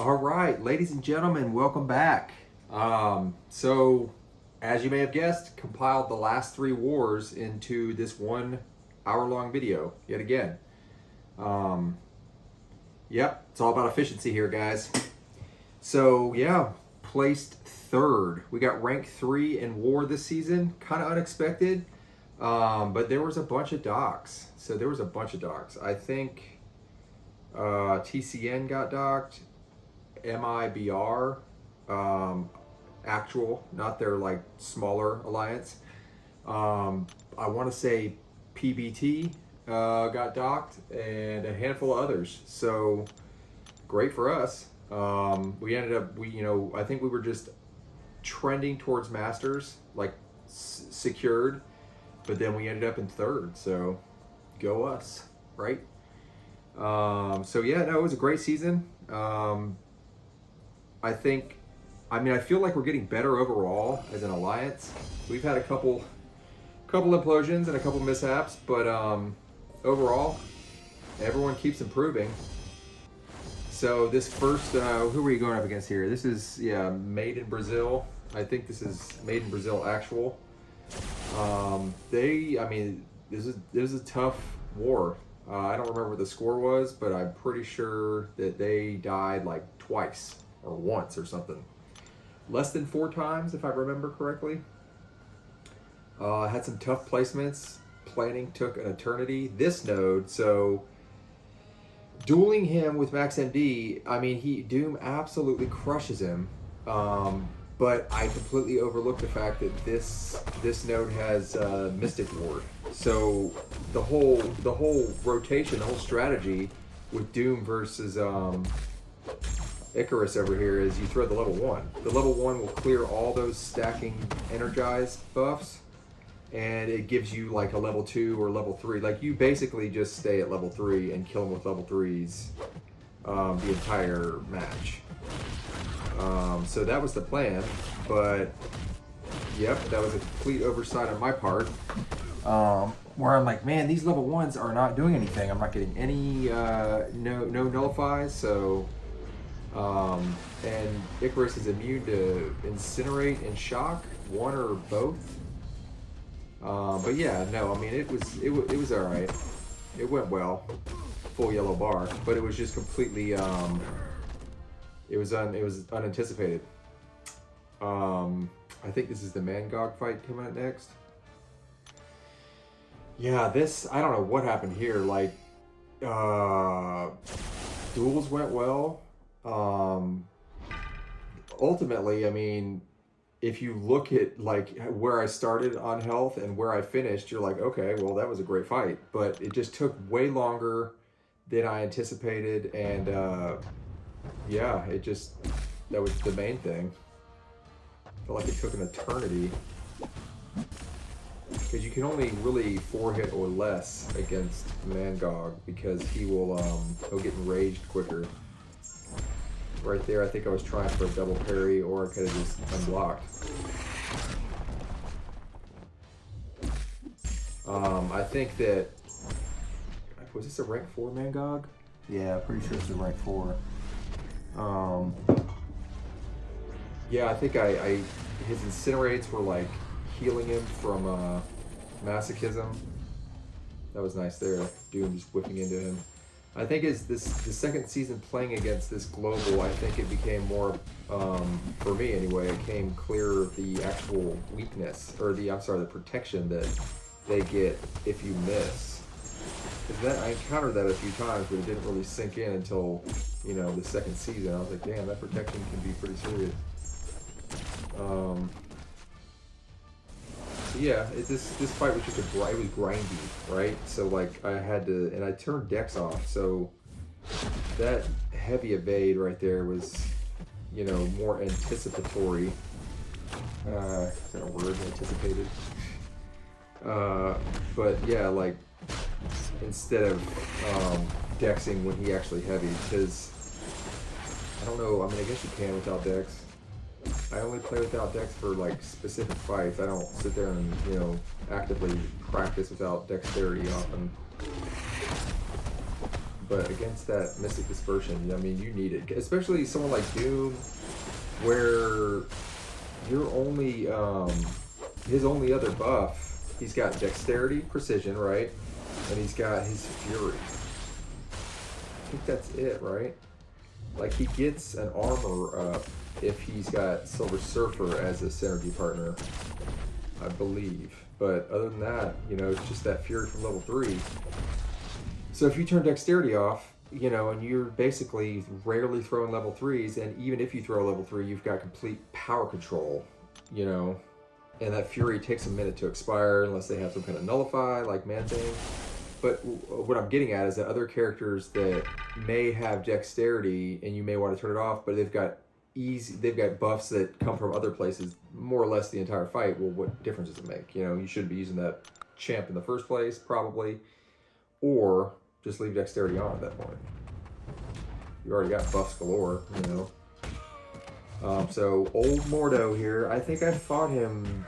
All right, ladies and gentlemen, welcome back. So, as you may have guessed, compiled the last 3 wars into this 1 hour-long video, yet again. Yep, it's all about efficiency here, guys. So, yeah, placed 3rd. We got rank 3 in war this season, kind of unexpected, but there was a bunch of docks. I think TCN got docked. MIBR, actual, not their like smaller alliance. I want to say PBT got docked, and a handful of others. So great for us. We ended up, I think we were just trending towards masters, like secured, but then we ended up in 3rd. So go us, right? So yeah, no, it was a great season. I feel like we're getting better overall as an alliance. We've had a couple implosions and a couple mishaps, but overall, everyone keeps improving. So this first, who are you going up against here? This is, Made in Brazil. I think this is Made in Brazil actual. This is a tough war. I don't remember what the score was, but I'm pretty sure that they died like twice or once or something. Less than 4 times, if I remember correctly. Had some tough placements. Planning took an eternity. This node, so dueling him with Max MD, Doom absolutely crushes him. But I completely overlooked the fact that this node has Mystic Ward. So the whole rotation, the whole strategy with Doom versus Ikaris over here is you throw the level 1. The level 1 will clear all those stacking energized buffs, and it gives you like a level 2 or level 3. Like you basically just stay at level 3 and kill them with level 3s the entire match. So that was the plan, but yep, that was a complete oversight on my part. Where I'm like, man, these level 1s are not doing anything. I'm not getting any no nullifies, so and Ikaris is immune to incinerate and shock, one or both. But yeah, no, it was all right. It went well, full yellow bar, but it was just completely it was unanticipated. I think this is the Mangog fight coming up next. Yeah, I don't know what happened here. Like, duels went well. Ultimately, if you look at like where I started on health and where I finished, you're like, okay, well, that was a great fight. But it just took way longer than I anticipated, and yeah, that was the main thing. I felt like it took an eternity. Because you can only really 4-hit or less against Mangog, because he'll get enraged quicker. Right there, I think I was trying for a double parry, or I could have just unblocked. I think that, was this a rank 4 Mangog? Yeah, pretty sure it's a rank 4. Yeah, I think his incinerates were like healing him from masochism. That was nice there. Doom just whipping into him. I think the second season playing against this global, I think it became more, for me anyway, it came clear the actual weakness, or the protection that they get if you miss. Because I encountered that a few times, but it didn't really sink in until, the second season. I was like, damn, that protection can be pretty serious. Yeah, this fight was just it was grindy, right? So like I had to, and I turned Dex off, so that heavy evade right there was, more anticipatory. Is that a word, anticipated? But yeah, like instead of Dexing when he actually heavy, because I don't know. I guess you can without Dex. I only play without Dex for like specific fights. I don't sit there and actively practice without dexterity often. but against that Mystic Dispersion, I mean, you need it. Especially someone like Doom, where you're only, his only other buff, he's got Dexterity, Precision, right? And he's got his Fury. I think that's it, right? Like, he gets an armor up if he's got Silver Surfer as a synergy partner, I believe. But other than that, you know, it's just that Fury from level 3. So if you turn Dexterity off, you know, and you're basically rarely throwing level 3s, and even if you throw level 3, you've got complete power control, you know, and that Fury takes a minute to expire unless they have some kind of nullify, like Man-Thing. But what I'm getting at is that other characters that may have Dexterity, and you may want to turn it off, but they've got buffs that come from other places, more or less the entire fight. Well, what difference does it make? You know, you shouldn't be using that champ in the first place, probably, or just leave Dexterity on at that point. You already got buffs galore, you know. So old Mordo here, I think I fought him,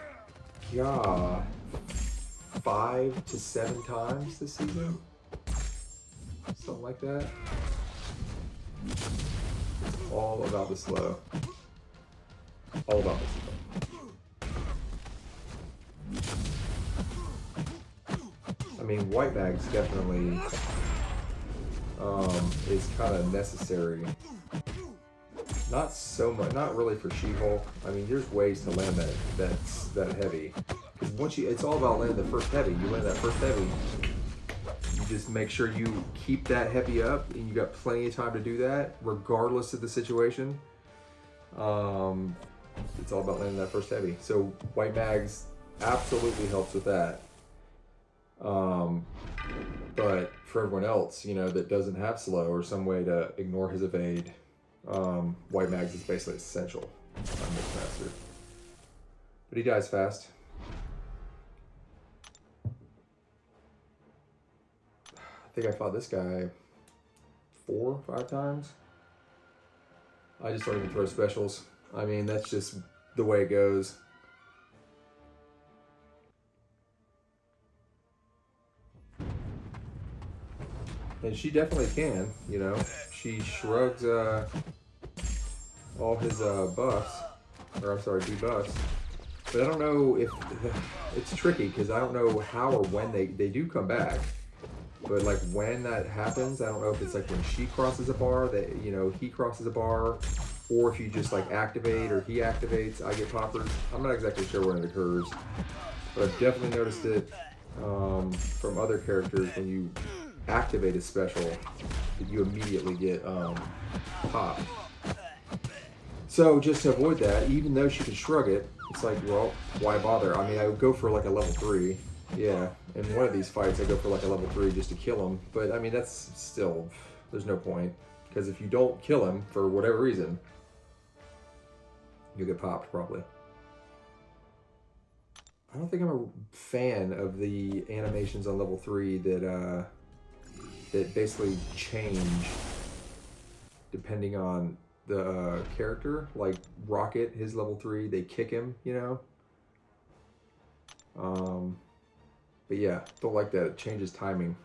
5 to 7 times this season, something like that. It's all about the slow. All about the slow. I mean, White Mag's definitely is kind of necessary. Not so much, not really for She-Hulk. I mean, there's ways to land that heavy. Because once it's all about landing the first heavy. You land that first heavy, you just make sure you keep that heavy up, and you got plenty of time to do that, regardless of the situation. It's all about landing that first heavy. So White Mags absolutely helps with that. But for everyone else, you know, that doesn't have slow or some way to ignore his evade, White Mags is basically essential on Mixmaster. But he dies fast. I think I fought this guy 4 or 5 times. I just don't even throw specials. I mean, that's just the way it goes. And she definitely can, you know. She shrugs all his buffs, or I'm sorry, debuffs. But I don't know if, it's tricky because I don't know how or when they do come back. But like when that happens, I don't know if it's like when she crosses a bar, that, you know, he crosses a bar, or if you just like activate or he activates, I get poppers. I'm not exactly sure when it occurs, but I've definitely noticed it from other characters. When you activate a special, that you immediately get popped. So just to avoid that, even though she can shrug it, it's like, well, why bother? I mean, I would go for like a level 3. Yeah, in one of these fights, I go for like a level 3 just to kill him. But I mean, that's still, there's no point. Because if you don't kill him for whatever reason, you'll get popped probably. I don't think I'm a fan of the animations on level 3 that that basically change depending on the character. Like Rocket, his level 3, they kick him, you know? But yeah, don't like that. It changes timing.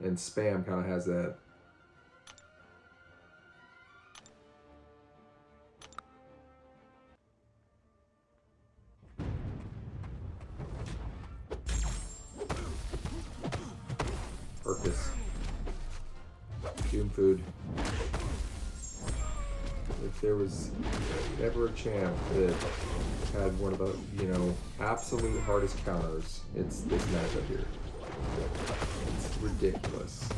And Spam kind of has that. Aarkus. Doom food. If there was ever a champ that had one of the, you know, absolute hardest counters, it's this matchup here. It's ridiculous.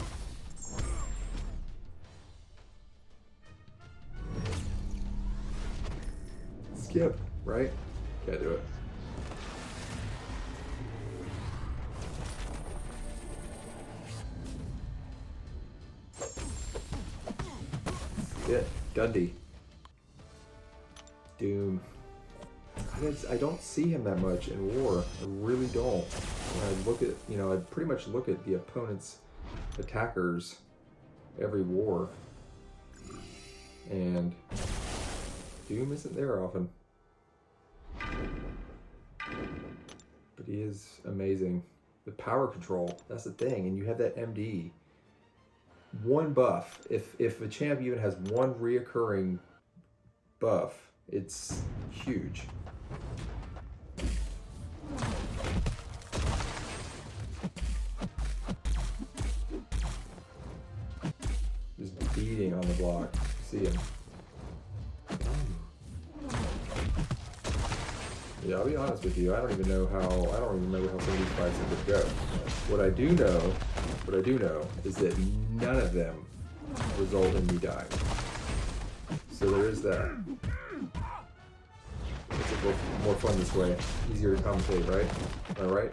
Skip, right? Can't do it. Yeah, Dundee. Doom. I don't see him that much in war. I really don't. When I look at, you know, I pretty much look at the opponent's attackers every war. And Doom isn't there often. But he is amazing. The power control, that's the thing. And you have that MD. one buff. If a champ even has one reoccurring buff, it's huge. Just beating on the block. See him. Yeah, I'll be honest with you. I don't even remember how some of these fights are going to go. What I do know is that none of them result in me dying. So there is that. It's a little more fun this way. Easier to commentate, right? All right.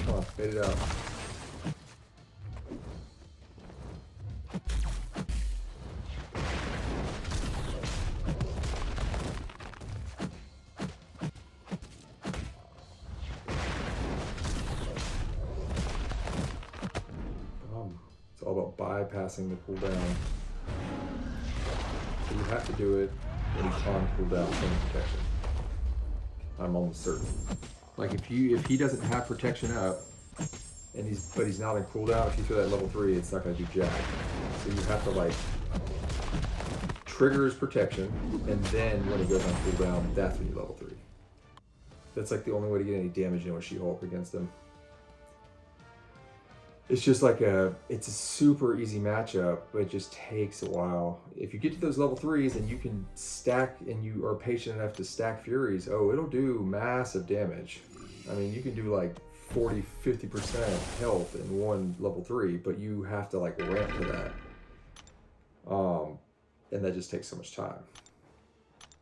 Come on, fade it out. It's all about bypassing the cooldown. So you have to do it when he's on cooldown from protection. I'm almost certain. Like if he doesn't have protection up and he's not on cooldown, if you throw that level 3, it's not gonna do jack. So you have to like trigger his protection, and then when he goes on cooldown, that's when you level 3. That's like the only way to get any damage in with She-Hulk against him. It's just like it's a super easy matchup, but it just takes a while. If you get to those level 3s and you can stack, and you are patient enough to stack Furies, oh, it'll do massive damage. I mean, you can do like 40, 50% health in one level 3, but you have to like ramp to that. And that just takes so much time,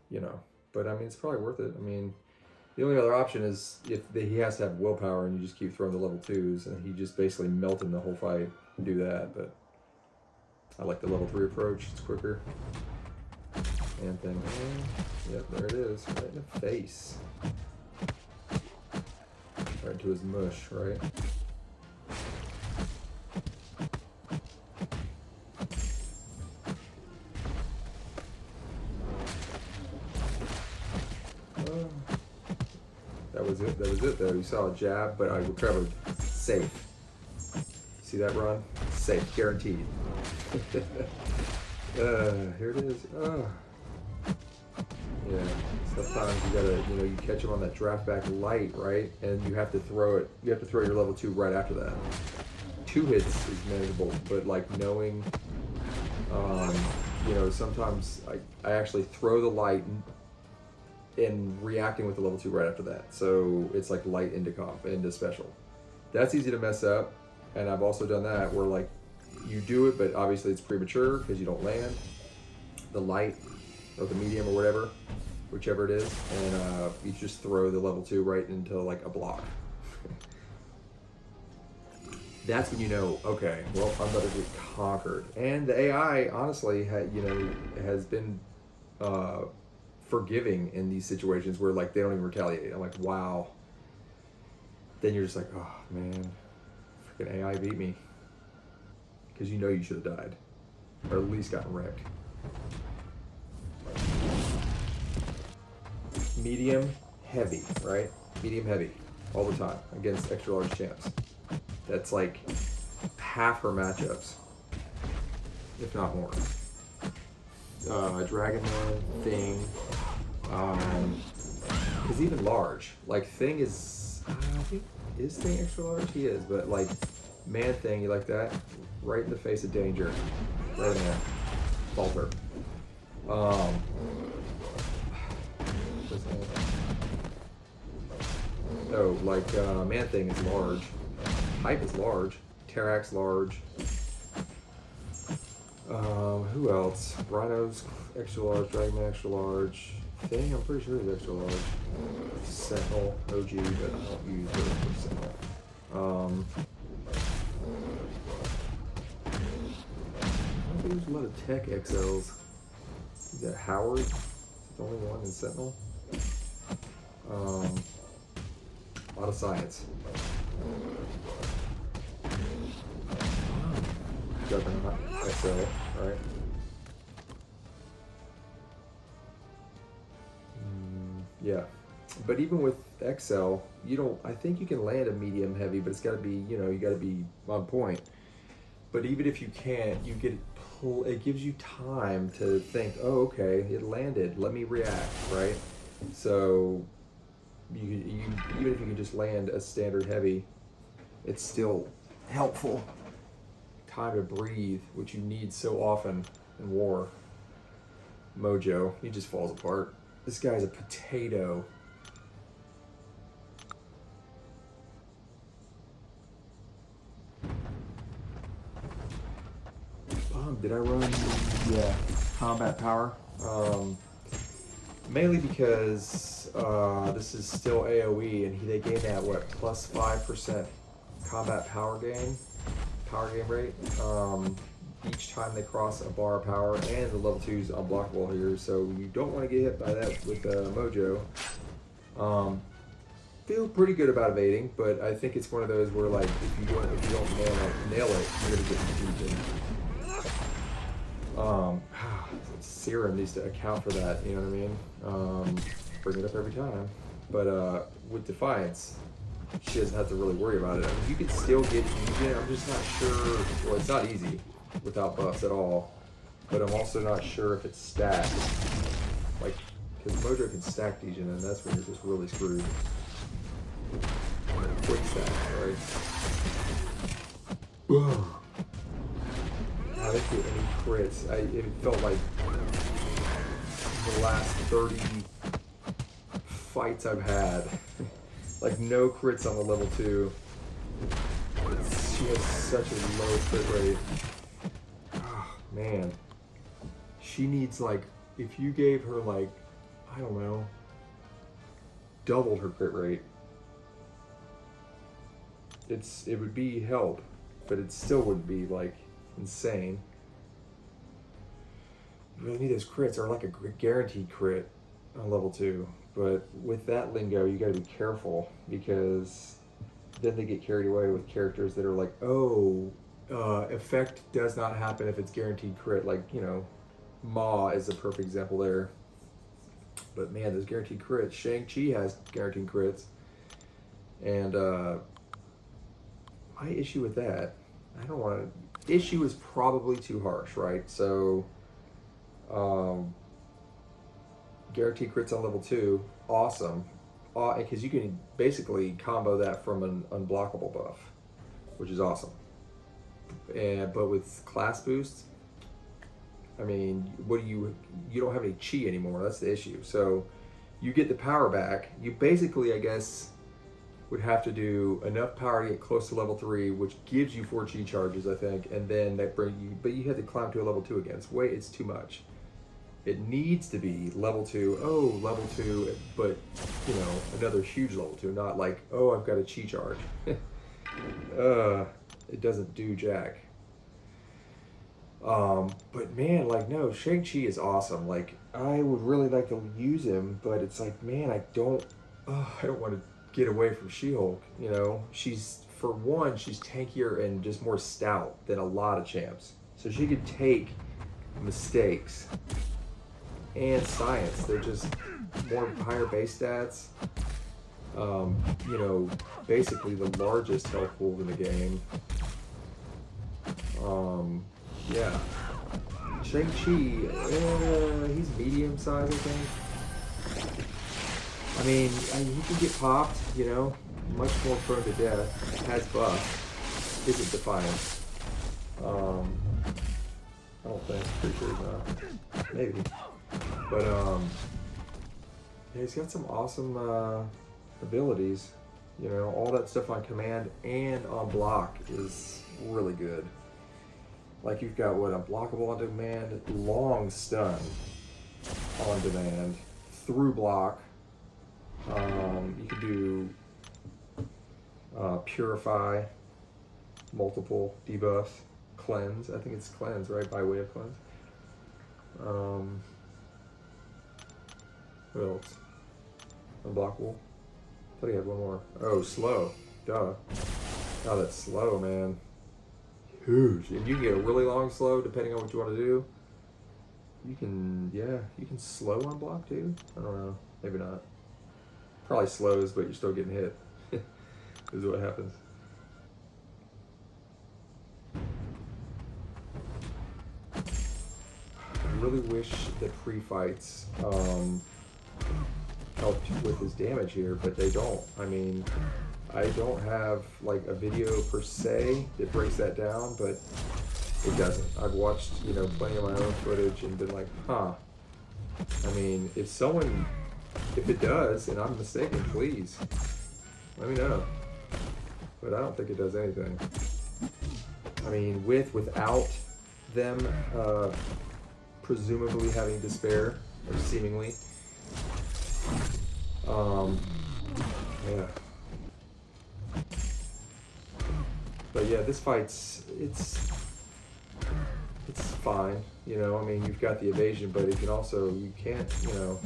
you know. But I mean, it's probably worth it. I mean, the only other option is if he has to have willpower and you just keep throwing the level 2s, and he just basically melted the whole fight and do that. But I like the level 3 approach. It's quicker. And thing. Yep, there it is. Right in the face. Right into his mush, right? That was it though. You saw a jab, but I recovered. Safe. See that run? Safe, guaranteed. Here it is. Yeah, sometimes you gotta, you catch him on that draft back light, right? And you have to throw it, you have to throw your level 2 right after that. 2 hits is manageable, but like knowing, sometimes I actually throw the light and reacting with the level 2 right after that. So it's like light into comp, into special. That's easy to mess up. And I've also done that where like you do it, but obviously it's premature because you don't land the light or the medium or whatever, whichever it is. And you just throw the level 2 right into like a block. That's when you know, okay, well, I'm about to get conquered. And the AI honestly has been, forgiving in these situations where like they don't even retaliate. I'm like, wow. Then you're just like, oh man, freaking AI beat me, because you know you should have died or at least gotten wrecked. Medium heavy, right? Medium heavy all the time against extra large champs. That's like half her matchups, if not more. Dragon one, Thing, because even large, like Thing is, I think, is Thing extra large? He is, but like Man Thing, you like that? Right in the face of danger, right in there. Falter. Oh, like Man Thing is large. Hype is large. Terrax large. Who else? Rhino's extra large, Dragonman extra large. Thing, I'm pretty sure is extra large. Sentinel, OG, but I don't use it for Sentinel. I think there's a lot of tech XLs. You got Howard, he's the only one in Sentinel. A lot of science. Juggernaut XL, right? Yeah. But even with XL, you don't. I think you can land a medium heavy, but it's got to be, you know, you got to be on point. But even if you can't, you get it gives you time to think, oh, okay, it landed. Let me react, right? So you even if you can just land a standard heavy, it's still helpful. Time to breathe, which you need so often in war. Mojo, he just falls apart. This guy's a potato. Did I run? Yeah, combat power. Mainly because this is still AOE, and they gain that what +5% combat power gain rate each time they cross a bar of power, and the level 2's unblockable here, so you don't want to get hit by that with Mojo. Feel pretty good about evading, but I think it's one of those where like if you don't nail it, you're gonna get confusion. Serum needs to account for that, you know what I mean? Bring it up every time. But with Defiance, she doesn't have to really worry about it. I mean, you can still get Fusion. I'm just not sure. Well, it's not easy without buffs at all. But I'm also not sure if it's stacked. Like, because Mojo can stack Fusion, and that's when you're just really screwed. Quick stack, right? I didn't get any crits. It felt like the last 30 fights I've had. Like no crits on the level 2. She has such a low crit rate. Oh, man. She needs like, if you gave her like, I don't know, doubled her crit rate, it would be help, but it still wouldn't be like insane. You really need those crits, or like a guaranteed crit on level 2. But with that lingo, you gotta be careful, because then they get carried away with characters that are like, oh, effect does not happen if it's guaranteed crit. Like, you know, Ma is a perfect example there. But man, those guaranteed crits. Shang-Chi has guaranteed crits. And my issue with that, I don't want to... Issue is probably too harsh, right? So, guaranteed crits on level 2, awesome. Because you can basically combo that from an unblockable buff, which is awesome. But with class boosts, I mean, what do you don't have any chi anymore. That's the issue. So you get the power back. You basically, I guess, would have to do enough power to get close to level 3, which gives you 4 chi charges, I think, and then that bring you. But you have to climb to a level 2 again. It's too much. It needs to be level 2. Oh, level 2, but you know, another huge level 2. Not like, oh, I've got a chi charge. It doesn't do jack. But man, like, no, Shang-Chi is awesome. Like, I would really like to use him, but it's like, man, I don't want to get away from She-Hulk. You know, for one, she's tankier and just more stout than a lot of champs. So she could take mistakes and science. They're just more higher base stats. You know, basically the largest health pool in the game. Yeah. Shang-Chi, he's medium size, I think. I mean, he can get popped, you know, much more prone to death, has buff, isn't defiant. I don't think, pretty sure he's not. Maybe. But, yeah, he's got some awesome abilities. You know, all that stuff on command and on block is really good. Like, you've got, what, unblockable on demand, long stun on demand, through block. You could do purify, multiple debuff, cleanse. I think it's cleanse, right? By way of cleanse. What else? Unblockable. I thought he had one more. Oh, slow. Duh. Oh, that's slow, man. Huge. And you can get a really long slow depending on what you want to do. You can, yeah, you can slow on block too. I don't know. Maybe not. Probably slows, but you're still getting hit. Is what happens. I really wish the pre-fights helped with his damage here, but they don't. I mean, I don't have like a video per se that breaks that down, but it doesn't. I've watched, you know, plenty of my own footage and been like, huh. I mean, if it does, and I'm mistaken, please let me know. But I don't think it does anything. I mean, without them presumably having despair, or seemingly. Yeah. But yeah, this fight's, it's fine, you know. I mean, you've got the evasion, but it can also, you can't, you know,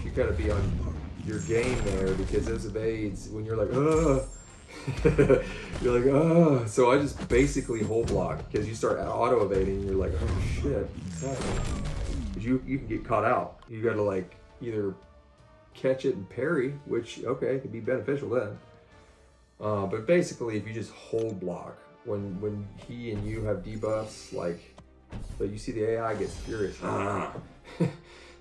you gotta be on your game there, because those evades, when you're like, ugh, you're like, ugh. So I just basically hold block, because you start auto evading, and you're like, oh shit, what's happening? You can get caught out. You gotta like either catch it and parry, which, okay, could be beneficial then. But basically, if you just hold block, when he and you have debuffs, like, but you see the AI gets furious,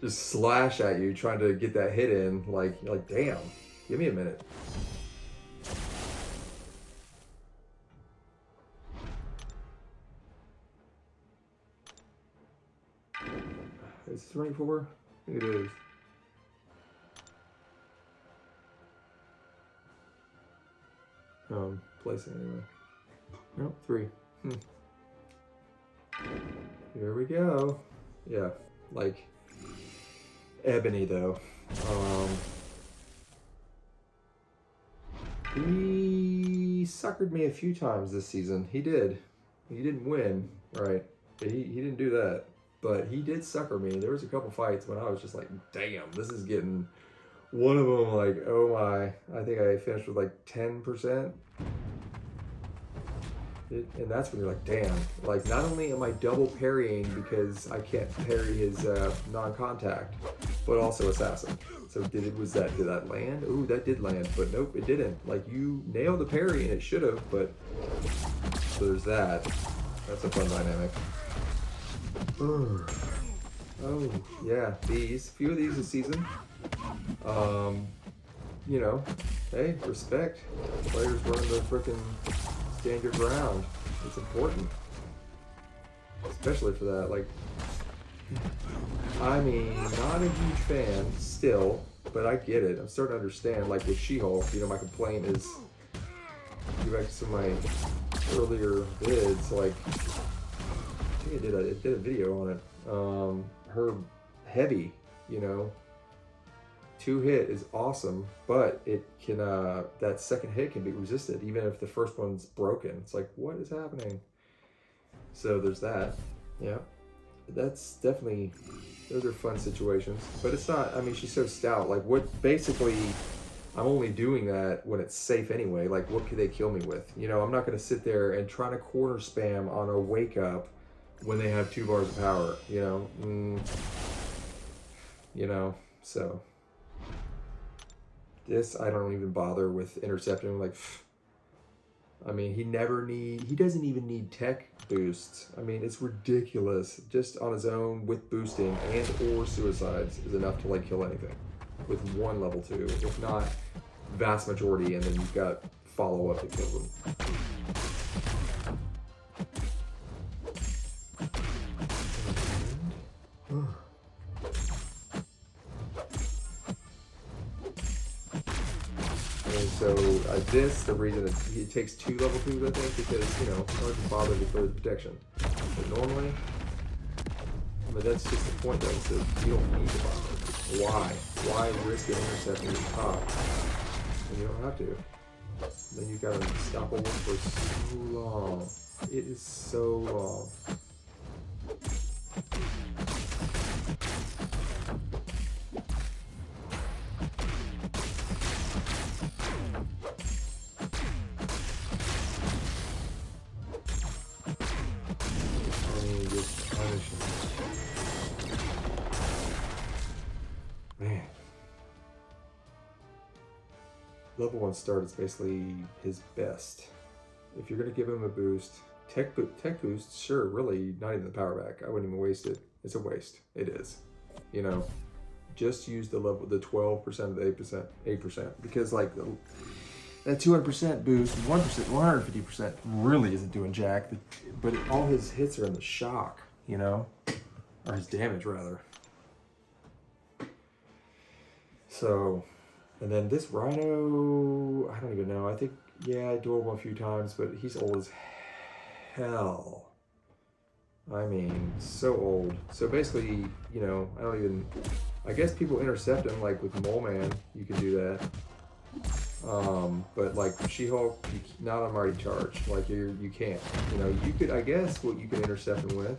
just slash at you, trying to get that hit in, like, you're like, damn, give me a minute. Is this rank 4? It is. Placing anyway. Nope, 3. Here we go. Yeah, like Ebony though. He suckered me a few times this season. He did. He didn't win, right? He didn't do that. But he did sucker me. There was a couple fights when I was just like, damn, this is getting... One of them, like, oh my, I think I finished with like 10%. And that's when you're like, damn. Like, not only am I double parrying because I can't parry his non-contact, but also assassin. So did that land? Ooh, that did land, but nope, it didn't. Like, you nailed the parry and it should have, but... So there's that. That's a fun dynamic. Oh, yeah, these. A few of these this season. You know, hey, respect. Players running the frickin' stand your ground. It's important. Especially for that, like, I mean, not a huge fan still, but I get it. I'm starting to understand, like with She-Hulk, you know, my complaint is, go back to some of my earlier vids, like, I think it did a video on it. Her heavy, you know, 2 hit is awesome, but it can, that second hit can be resisted even if the first one's broken. It's like, what is happening? So there's that. Yeah, that's definitely, those are fun situations, but it's not, I mean, she's so stout. Like, what, basically, I'm only doing that when it's safe anyway. Like, what could they kill me with? You know, I'm not going to sit there and try to corner spam on a wake up when they have 2 bars of power, you know? You know, so this, I don't even bother with intercepting. Like, I mean, he doesn't even need tech boosts. I mean, it's ridiculous. Just on his own with boosting and or suicides is enough to like kill anything with 1 level 2, if not vast majority, and then you've got follow up that kills them. And so the reason it takes 2 level 2s, I think, because, you know, I don't bother to throw the protection. But normally, but that's just the point, though, so you don't need to bother. Why risk an intercept in the top when you don't have to? Then you've got to stop a one for so long. It is so long. level 1 start is basically his best. If you're going to give him a boost, tech boost, sure, really, not even the power back. I wouldn't even waste it. It's a waste. It is. You know, just use the 12% of the 8%, because like that 200% boost, 1%, 150% really isn't doing jack. But all his hits are in the shock, you know, or his damage rather. So, and then this Rhino, I don't even know. I think, yeah, I dueled him a few times, but he's old as hell. I mean, so old. So basically, you know, I guess people intercept him, like with Mole Man, you can do that. But like She-Hulk, not on Mighty Charge. Like you can't. You know, you could, I guess, what you can intercept him with,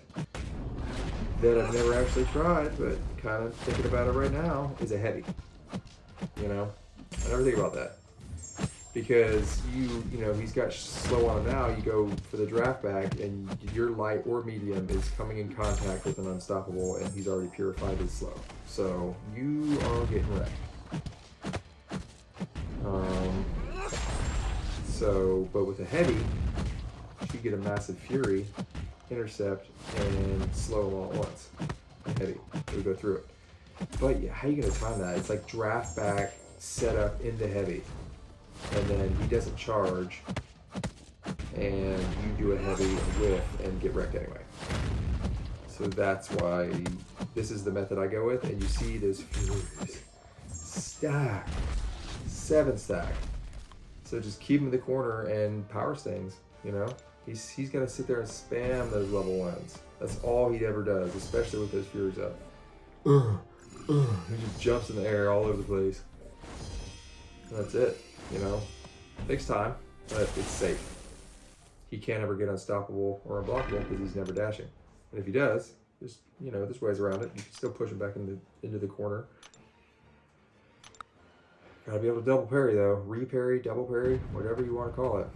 that I've never actually tried, but kind of thinking about it right now, is a heavy. You know, I never think about that. Because you know, he's got slow on him now, you go for the draft back and your light or medium is coming in contact with an unstoppable and he's already purified his slow. So you are getting wrecked. But with a heavy, you get a massive fury, intercept, and slow him all at once. Heavy, we go through it. But yeah, how are you gonna time that? It's like draft back, set up into heavy. And then he doesn't charge, and you do a heavy whiff and get wrecked anyway. So that's why this is the method I go with, and you see those furies stack, 7 stack. So just keep him in the corner and power stings, you know? He's gonna sit there and spam those level 1s. That's all he ever does, especially with those furies up. He just jumps in the air all over the place. And that's it. You know, takes time, but it's safe. He can't ever get unstoppable or unblockable because he's never dashing. And if he does, there's, you know, there's ways around it. You can still push him back into the corner. Gotta be able to double parry though. Reparry, double parry, whatever you want to call it.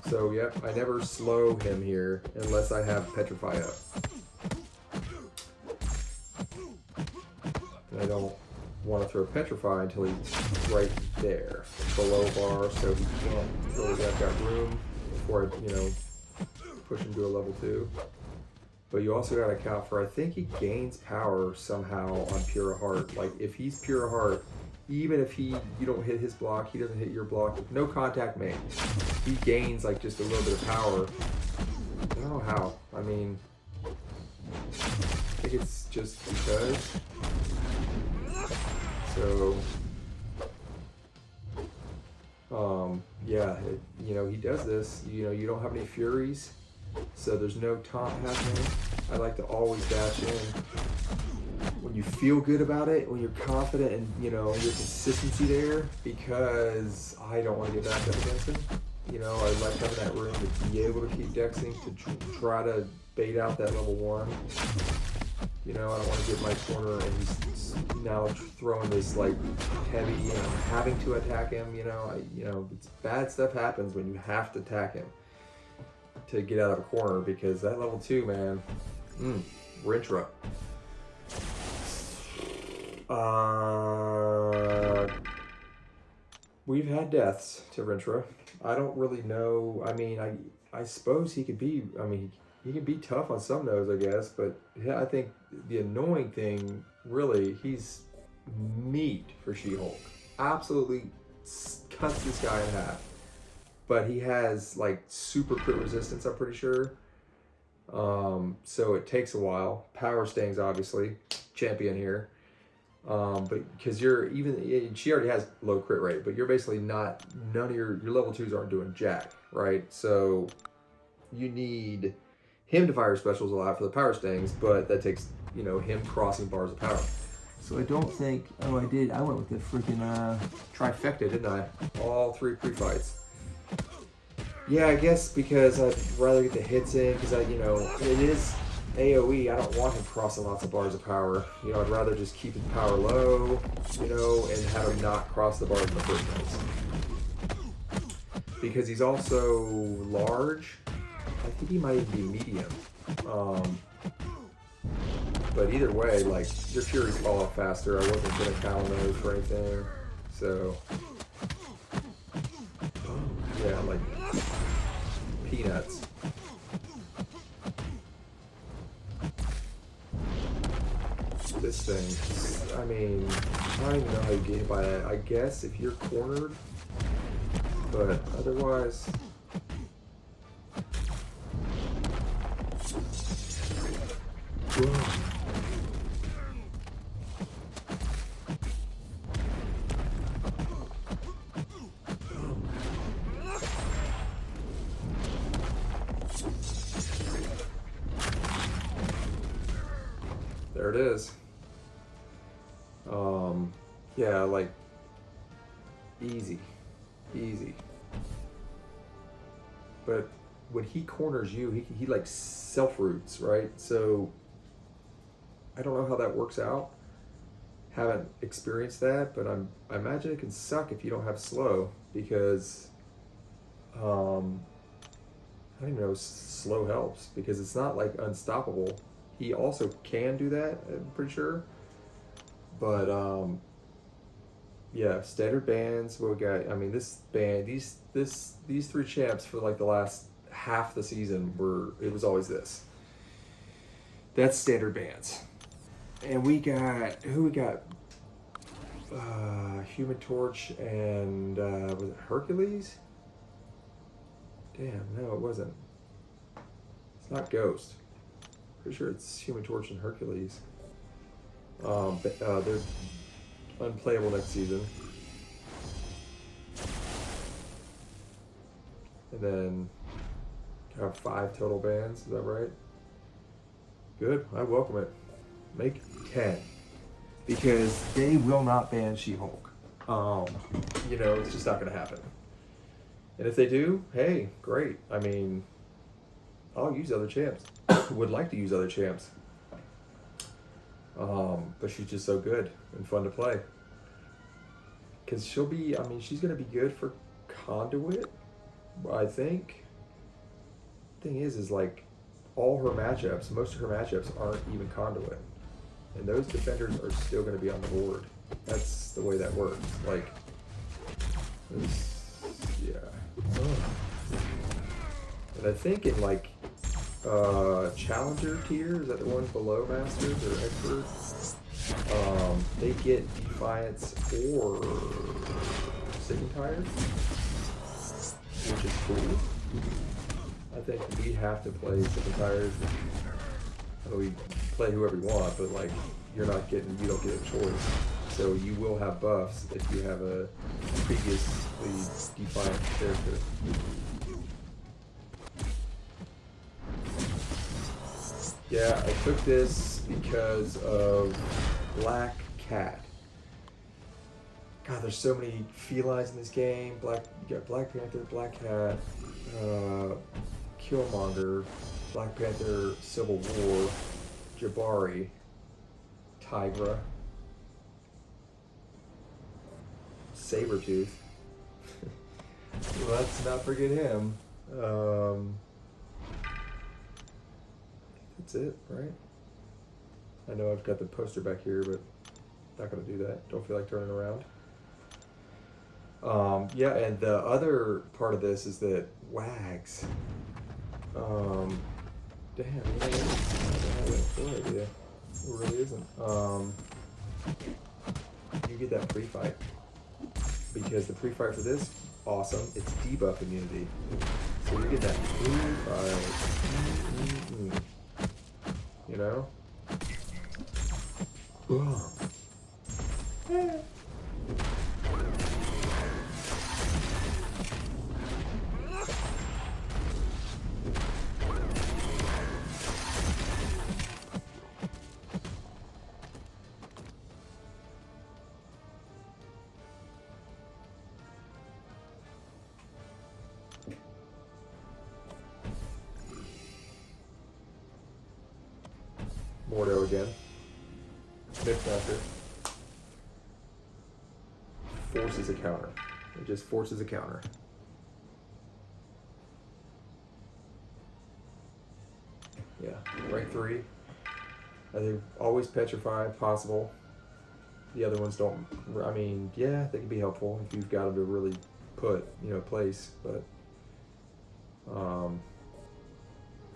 So yep, I never slow him here unless I have Petrify up. And I don't want to throw Petrify until he's right there, below bar, so he can't really, I've got room before I, you know, push him to a level 2. But you also got to account for, I think he gains power somehow on Pure Heart. Like if he's Pure Heart, even if you don't hit his block, he doesn't hit your block, no contact made, he gains like just a little bit of power. I don't know how. I mean, I think it's just because. So, yeah, you know, he does this, you know, you don't have any furies, so there's no taunt happening. I like to always dash in when you feel good about it, when you're confident and, you know, your consistency there, because I don't want to get backed up against him. You know, I like having that room to be able to keep dexing, to try to bait out that level 1. You know, I don't want to get my corner and he's now throwing this like heavy and I'm having to attack him. You know, it's bad stuff happens when you have to attack him to get out of a corner, because that level 2, man, Rintrah. We've had deaths to Rintrah. I don't really know. I mean, I suppose he could be. I mean, he can be tough on some nodes, I guess, but yeah, I think the annoying thing, really, he's meat for She-Hulk. Absolutely cuts this guy in half. But he has like super crit resistance, I'm pretty sure. So it takes a while. Power stings, obviously, champion here. But because she already has low crit rate, but you're basically none of your level 2s aren't doing jack, right? So you need him to fire specials a lot for the power stings, but that takes, you know, him crossing bars of power. So I don't think, I went with the freaking trifecta, didn't I? All 3 pre-fights. Yeah, I guess because I'd rather get the hits in, because you know, it is AOE, I don't want him crossing lots of bars of power. You know, I'd rather just keep his power low, you know, and have him not cross the bars in the first place. Because he's also large. I think he might even be medium. But either way, like, your furies fall off faster. I wasn't going to count on those for anything. So, yeah, like peanuts. This thing, I mean, I don't even know how you get hit by that. I guess if you're cornered, but otherwise. Whoa. There it is. Yeah, like easy. But when he corners you, he like self-roots, right? So I don't know how that works out. Haven't experienced that, but I imagine it can suck if you don't have slow, because I don't even know, slow helps because it's not like unstoppable. He also can do that, I'm pretty sure. But yeah, standard bans. What we got? I mean, this band, these three champs for like the last half the season it was always this. That's standard bans. And we got who we got? Human Torch and was it Hercules? Damn, no, it wasn't. It's not Ghost. Pretty sure it's Human Torch and Hercules. They're unplayable next season. And then have 5 total bans, is that right? Good, I welcome it. Make 10. Because they will not ban She-Hulk. You know, it's just not gonna happen. And if they do, hey, great. I mean, I'll use other champs. Would like to use other champs. But she's just so good and fun to play. Because she'll be, I mean, she's going to be good for Conduit, I think. Thing is like, all her matchups, most of her matchups aren't even Conduit. And those defenders are still going to be on the board. That's the way that works. Like, yeah. And I think in like, Challenger tier, is that the one below Masters or Experts? They get Defiance or Sticking Tires, which is cool. I think we have to play Sticking Tires. I mean, we play whoever you want, but like you don't get a choice. So you will have buffs if you have a previously Defiant character. Yeah, I took this because of Black Cat. God, there's so many felines in this game. You got Black Panther, Black Cat, Killmonger, Black Panther, Civil War, Jabari, Tigra, Sabretooth. Let's not forget him. That's it, right? I know I've got the poster back here, but not gonna do that. Don't feel like turning around. Yeah, and the other part of this is that Wags. Damn, I have no idea. It really isn't. You get that pre-fight. Because the pre-fight for this, awesome. It's debuff immunity. So you get that pre-fight. You know? Mordo again. Mixmaster. Forces a counter. It just forces a counter. Yeah, rank 3. I think always petrify if possible. The other ones don't. I mean, yeah, they can be helpful if you've got them to really put, place. But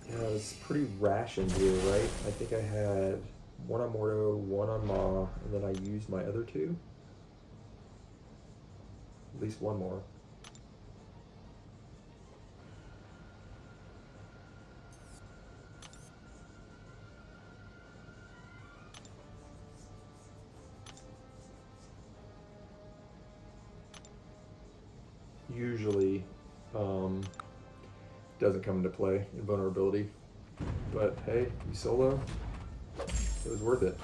yeah, it's pretty rationed here, right? I think I had one on Mordo, one on Ma, and then I used my other two. At least one more. Usually doesn't come into play in vulnerability, but hey, you solo, it was worth it.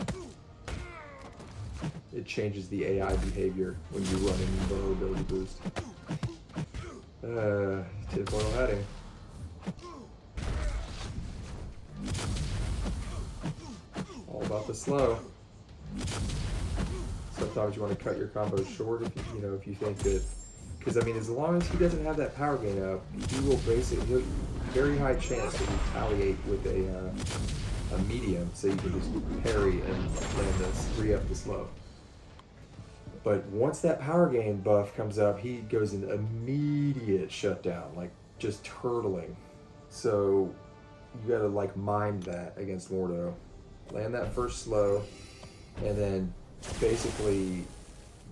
It changes the AI behavior when you run in vulnerability boost. Tinfoil hatting. All about the slow. Sometimes you want to cut your combos short if if you think that. Because, I mean, as long as he doesn't have that power gain up, he will basically, very high chance to retaliate with a medium, so you can just parry and land this, re-up the slow. But once that power gain buff comes up, he goes into immediate shutdown, like just turtling. So you gotta like mind that against Mordo. Land that first slow, and then basically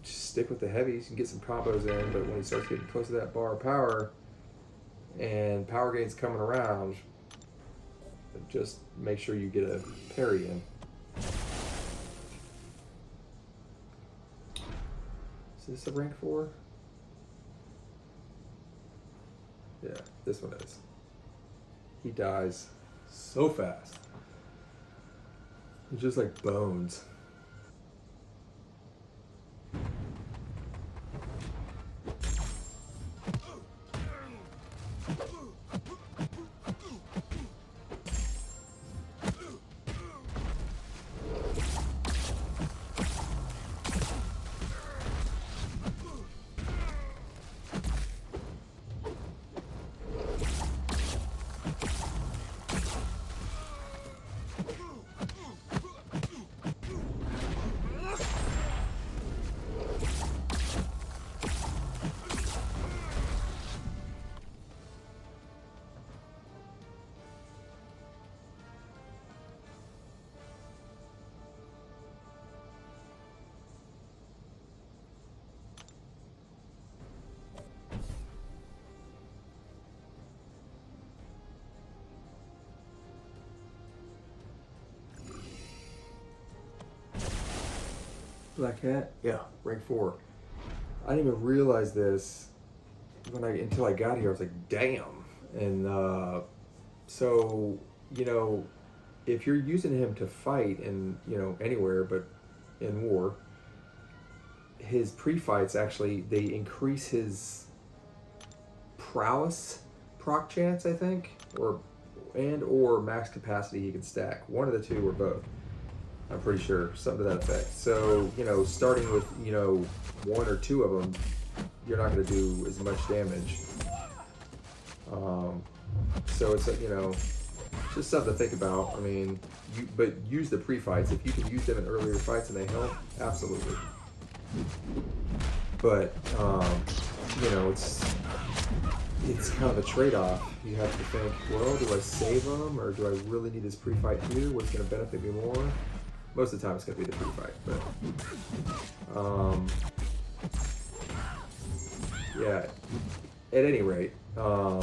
just stick with the heavies and get some combos in, but when he starts getting close to that bar of power and power gain's coming around, just make sure you get a parry in. Is this a rank 4? Yeah, this one is. He dies so fast. He's just like bones. Black Cat? Yeah, rank 4. I didn't even realize this until I got here. I was like, damn. And so, if you're using him to fight in, anywhere but in war, his pre-fights actually, they increase his prowess proc chance, I think, or max capacity he can stack. One of the two or both. I'm pretty sure, something to that effect. So, starting with, one or two of them, you're not going to do as much damage. So it's, just something to think about. I mean, but use the pre-fights. If you can use them in earlier fights and they help, absolutely. But, it's kind of a trade-off. You have to think, well, do I save them, or do I really need this pre-fight here? What's going to benefit me more? Most of the time it's going to be the pre-fight, but yeah, at any rate, a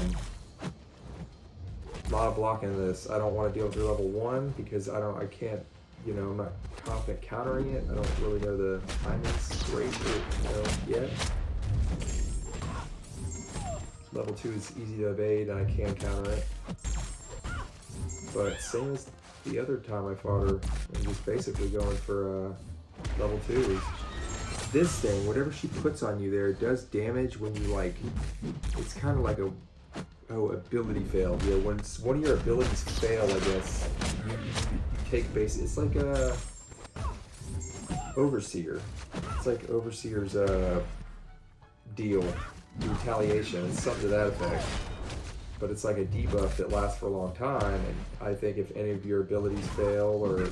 lot of blocking this. I don't want to deal with your level 1 because I can't, I'm not confident countering it. I don't really know the timing's great, yet. Level 2 is easy to evade and I can counter it, but same as the other time I fought her, I'm just basically going for level 2. This thing, whatever she puts on you there, does damage when you it's kind of like ability fail. Yeah, when one of your abilities fail, I guess, you take base. It's like a Overseer. It's like Overseer's deal, retaliation. It's something to that effect. but it's like a debuff that lasts for a long time. And I think if any of your abilities fail, or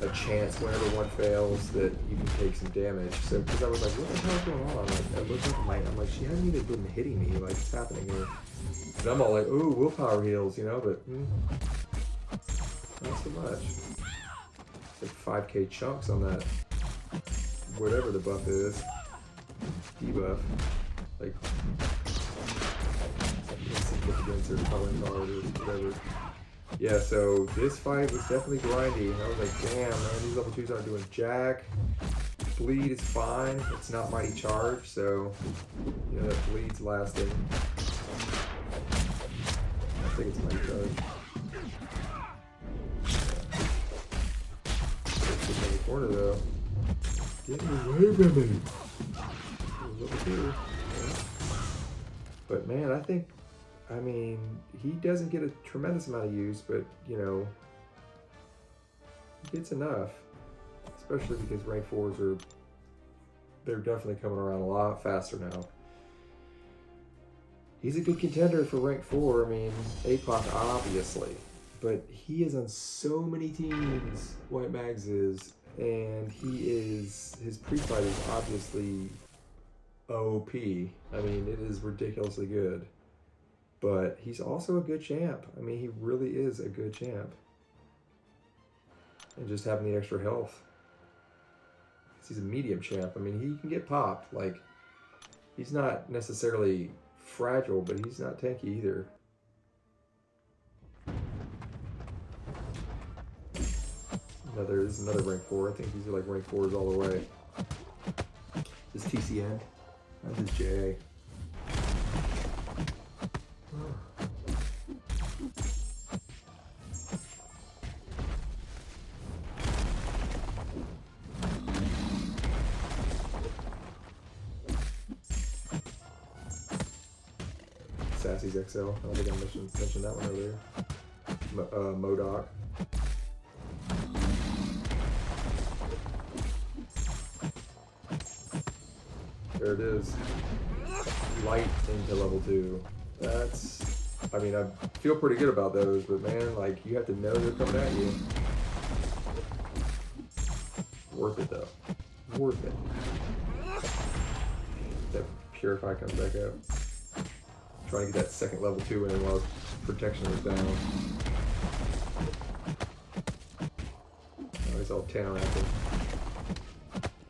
a chance whenever one fails, that you can take some damage. So, because I was like, what the hell is going on? Like, I looked up and I'm like, she hasn't even been hitting me. Like, what's happening here? And I'm all like, ooh, willpower heals, you know, but not so much. It's like 5k chunks on that, whatever the buff is, debuff, like insignificance or calling card or whatever. Yeah, so this fight was definitely grindy. I was like, damn, man, these level 2s aren't doing jack. Bleed is fine. It's not mighty charge, so you know that bleed's lasting. I think it's mighty charge. In the corner though. Get away from me! Level 2. Yeah. But man, I mean, he doesn't get a tremendous amount of use, but you know, he gets enough. Especially because rank 4s they're definitely coming around a lot faster now. He's a good contender for rank 4. I mean, APOC obviously, but he is on so many teams, White Mags is, and his pre-fight is obviously OP. I mean, it is ridiculously good, but he's also a good champ. I mean, he really is a good champ. And just having the extra health. He's a medium champ. I mean, he can get popped. Like, he's not necessarily fragile, but he's not tanky either. This is another rank 4. I think these are like rank 4s all the way. This TCN. That's his JA. Sassy's XL. I don't think I mentioned that one earlier. Modoc. There it is. Light into level 2. I mean, I feel pretty good about those, but man, like, you have to know they're coming at you. Worth it though. Worth it. That Purify comes back up. Trying to get that second level 2 in while protection was down. Oh, he's all 10 on active.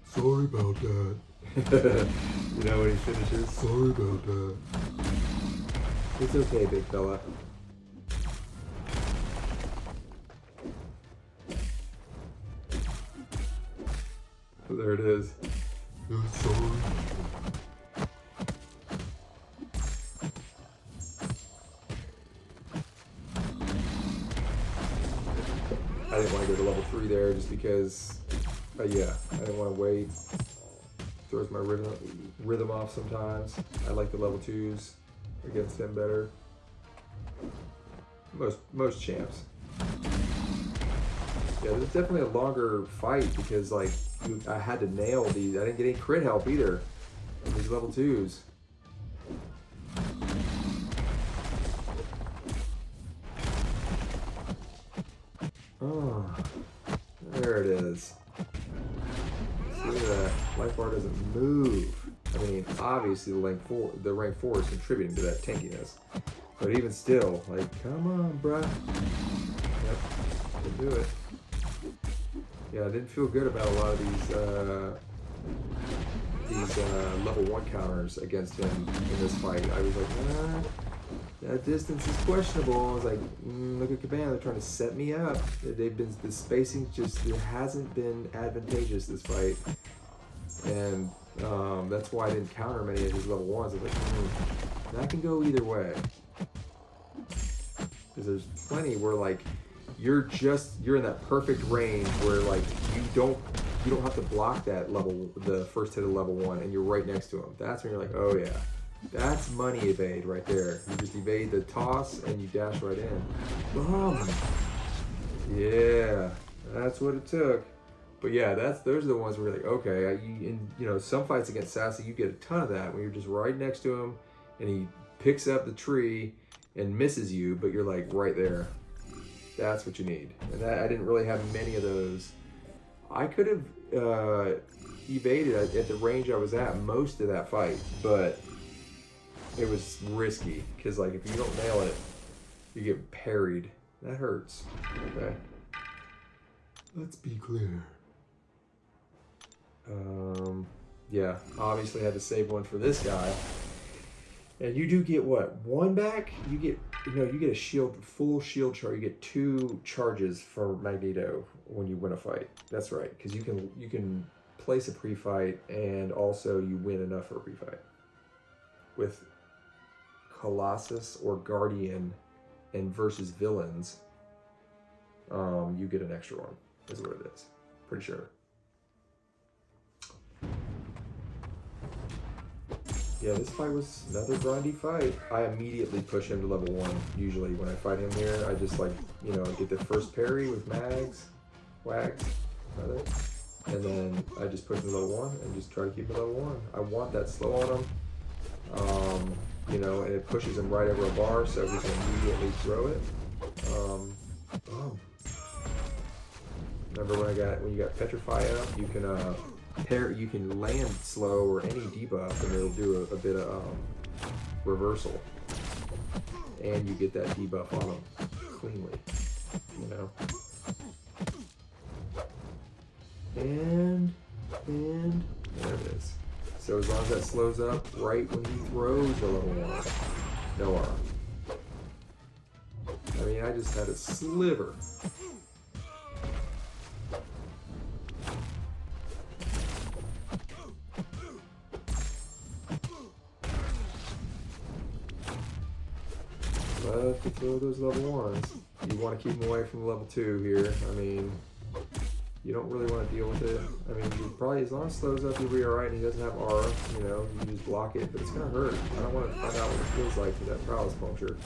Sorry about that. You know when he finishes? Sorry about that. It's okay, big fella. Oh, there it is. Sorry. I didn't want to go to level 3 there just because, yeah, I didn't want to wait. Throws my rhythm off sometimes. I like the level 2s against him better. Most champs. Yeah, there's definitely a longer fight because like I had to nail these. I didn't get any crit help either on these level 2s. Oh, there it is. See that life bar doesn't move. I mean, obviously the rank 4 is contributing to that tankiness, but even still, like, come on, bruh. Yep, can do it. Yeah, I didn't feel good about a lot of these level 1 counters against him in this fight. I was like, that distance is questionable. I was like, look at Cabana, they're trying to set me up. The spacing just, it hasn't been advantageous this fight. And that's why I didn't counter many of his level 1s. I was like, that can go either way. Because there's plenty where like, you're in that perfect range where like, you don't have to block that the first hit of level 1 and you're right next to him. That's when you're like, oh yeah. That's money evade right there. You just evade the toss and you dash right in. Boom! Yeah, that's what it took. But yeah, those are the ones where you're like, okay, you know, some fights against Sassy, you get a ton of that when you're just right next to him and he picks up the tree and misses you, but you're like right there. That's what you need. And that, I didn't really have many of those. I could have evaded at the range I was at most of that fight, but it was risky because like if you don't nail it, you get parried. That hurts. Okay. Let's be clear. Yeah, obviously I had to save one for this guy. And you do get what? One back? You get you get a shield, full shield charge. You get 2 charges for Magneto when you win a fight. That's right, because you can place a pre-fight and also you win enough for a pre-fight. With Colossus or Guardian and versus villains, you get an extra one, is what it is. Pretty sure. Yeah, this fight was another grindy fight. I immediately push him to level 1. Usually when I fight him here, I just like, get the first parry with wags, rather. And then I just push him to level 1 and just try to keep him level 1. I want that slow on him. And it pushes him right over a bar so we can immediately throw it. Remember when you got Petrify up, you can land slow or any debuff and it'll do a bit of reversal. And you get that debuff on him cleanly, And there it is. So as long as that slows up right when he throws a level 1, no arm. I mean, I just had a sliver. Love to throw those level 1s. You want to keep them away from level 2 here. I mean, you don't really want to deal with it. I mean, you probably, as long as it slows up, you'll be alright and he doesn't have aura, you just block it, but it's going to hurt. I don't want to find out what it feels like for that prowess puncture.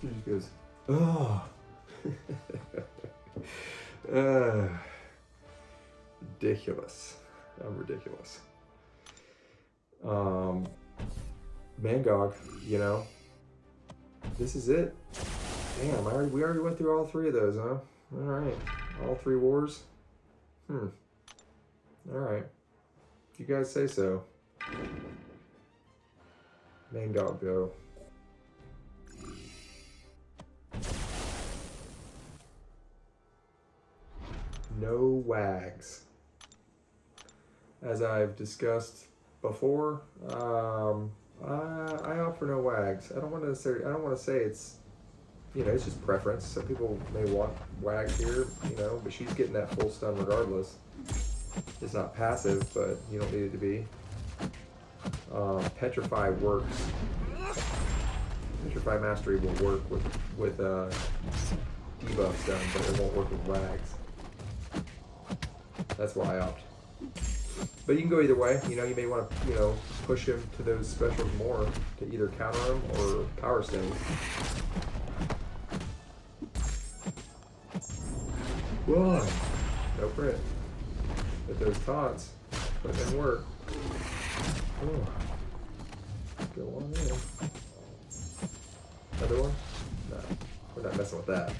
He just goes, ridiculous. I'm ridiculous. Mangog, this is it. Damn, we already went through all 3 of those, huh? Alright. All 3 wars? Alright. If you guys say so. Mangog, go. No wags. As I've discussed before, I opt for no wags. I don't want to say it's, it's just preference. Some people may want wags here, but she's getting that full stun regardless. It's not passive, but you don't need it to be. Petrify works. Petrify Mastery will work with debuff stun, but it won't work with wags. That's why I opt. But you can go either way. You may want to, push him to those specials more to either counter him or power stings. Whoa! No crit. But those taunts put them in work. Oh. Go on in. Another one? No. We're not messing with that.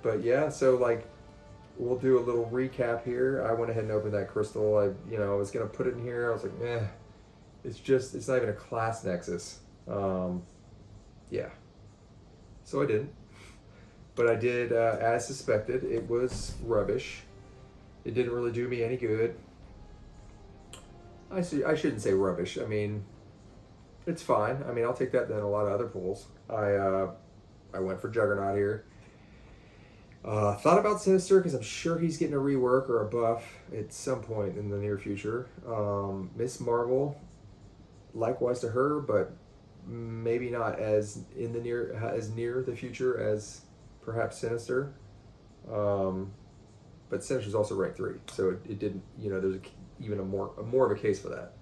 But yeah, so like, we'll do a little recap here. I went ahead and opened that crystal. I was gonna put it in here. I was like, it's not even a class nexus. Yeah. So I didn't. But I did, as suspected, it was rubbish. It didn't really do me any good. I shouldn't say rubbish. I mean, it's fine. I mean, I'll take that than a lot of other pulls. I went for Juggernaut here. Thought about Sinister because I'm sure he's getting a rework or a buff at some point in the near future. Miss Marvel, likewise to her, but maybe not as near the future as perhaps Sinister. But Sinister's also rank 3, so it didn't. There's even a more of a case for that.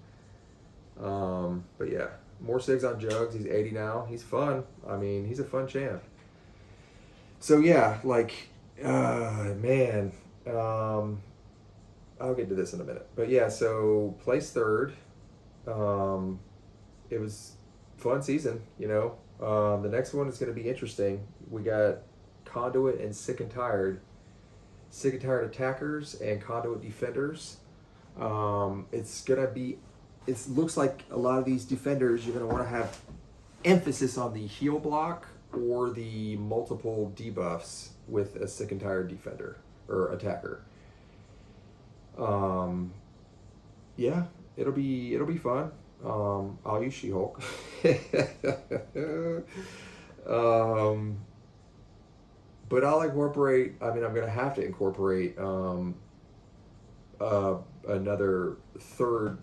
But yeah, more Sigs on Jugs. He's 80 now. He's fun. I mean, he's a fun champ. So yeah, like, Man, I'll get to this in a minute. But yeah, so place third. It was fun season, you know. The next one is going to be interesting. We got Conduit and Sick and Tired. Sick and Tired attackers and Conduit defenders. It's going to be, it looks like a lot of these defenders, you're going to want to have emphasis on the heal block or the multiple debuffs with a Sick and Tired defender or attacker. Yeah, it'll be fun. I'll use She-Hulk. But I'll incorporate, I mean, I'm going to have to incorporate another third,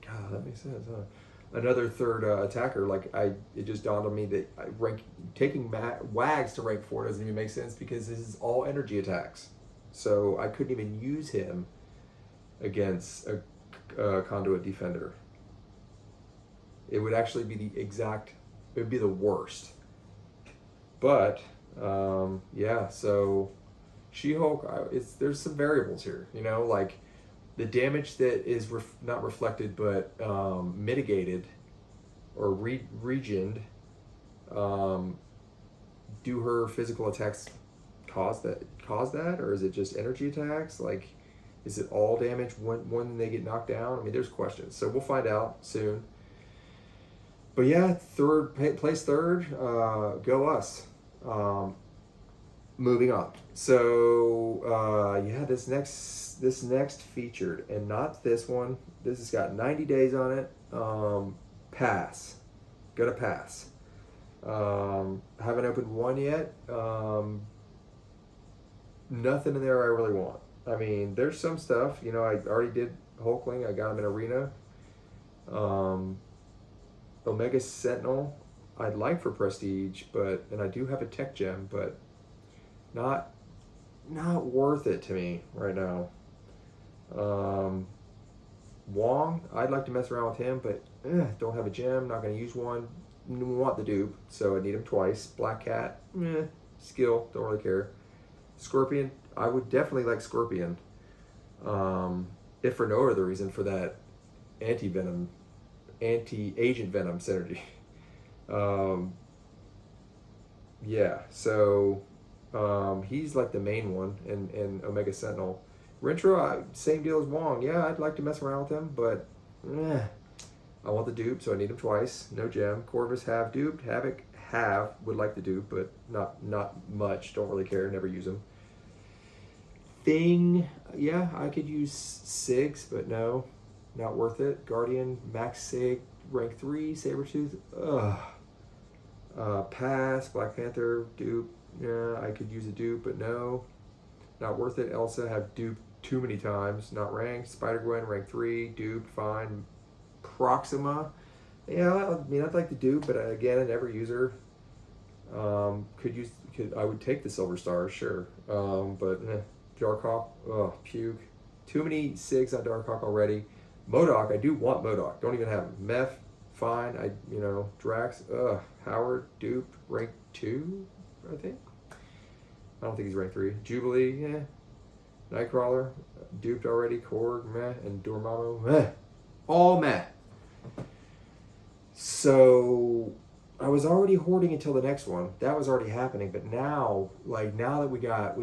God, that makes sense, huh? Another third attacker. It just dawned on me that taking Wags to rank 4 doesn't even make sense because this is all energy attacks. So I couldn't even use him against a Conduit defender. It would actually be it would be the worst. But yeah, so She-Hulk, there's some variables here, you know, like the damage that is not reflected but mitigated or regened. Do her physical attacks cause that, or is it just energy attacks? Like, is it all damage when they get knocked down? I mean, there's questions, so we'll find out soon. But yeah, place third, go us. Moving on. So yeah, this next featured, and not this one. This has got 90 days on it. Pass. Gonna pass. Haven't opened one yet. Nothing in there I really want. I mean, there's some stuff. You know, I already did Hulkling. I got him in Arena. Omega Sentinel, I'd like for Prestige, and I do have a Tech Gem, but not worth it to me right now. Wong, I'd like to mess around with him, but don't have a gem, not going to use one. Want the dupe, so I need him twice. Black Cat, skill, don't really care. Scorpion, I would definitely like Scorpion. If for no other reason, for that anti-Agent Venom synergy. Yeah, so he's like the main one in Omega Sentinel. Rintrah, same deal as Wong. Yeah, I'd like to mess around with him, but I want the dupe, so I need him twice. No gem. Corvus have duped. Havoc would like the dupe, but not much. Don't really care. Never use him. Thing, yeah, I could use Sigs, but no, not worth it. Guardian, Max Sig, rank 3, Sabretooth. Pass. Black Panther, dupe. Yeah, I could use a dupe, but no, not worth it. Elsa have duped too many times. Not ranked. Spider-Gwen, rank 3, dupe, fine. Proxima, yeah, I mean, I'd like to dupe, but again, I never use her. I would take the Silver Star, sure. But Darkhawk, puke. Too many Sigs on Darkhawk already. MODOK, I do want MODOK. Don't even have him. Meph, fine. Drax, Howard, dupe, rank 2, I think. I don't think he's rank 3. Jubilee, Nightcrawler, duped already. Korg, meh. And Dormammu, meh. All meh. So I was already hoarding until the next one. That was already happening, but now that we got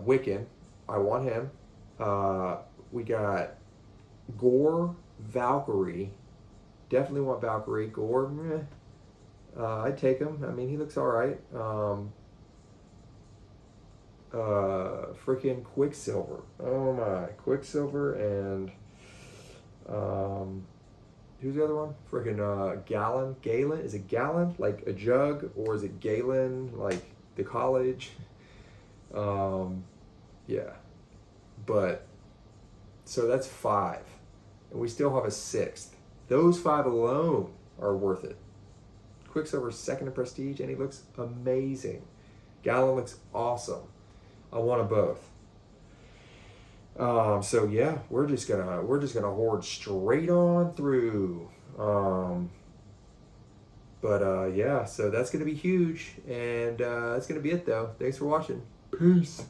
Wiccan. I want him. We got Gore, Valkyrie. Definitely want Valkyrie. Gore, meh. I'd take him. I mean, he looks all right. Freaking Quicksilver. Oh my, Quicksilver and who's the other one? Freaking Galen. Is it Galen like a jug, or is it Galen like the college? Yeah, but so that's 5, and we still have a 6th. Those 5 alone are worth it. Quicksilver's 2nd in Prestige, and he looks amazing. Galen looks awesome. I want them both. So yeah, we're just gonna hoard straight on through. But But yeah, so that's going to be huge. And that's going to be it, though. Thanks for watching. Peace.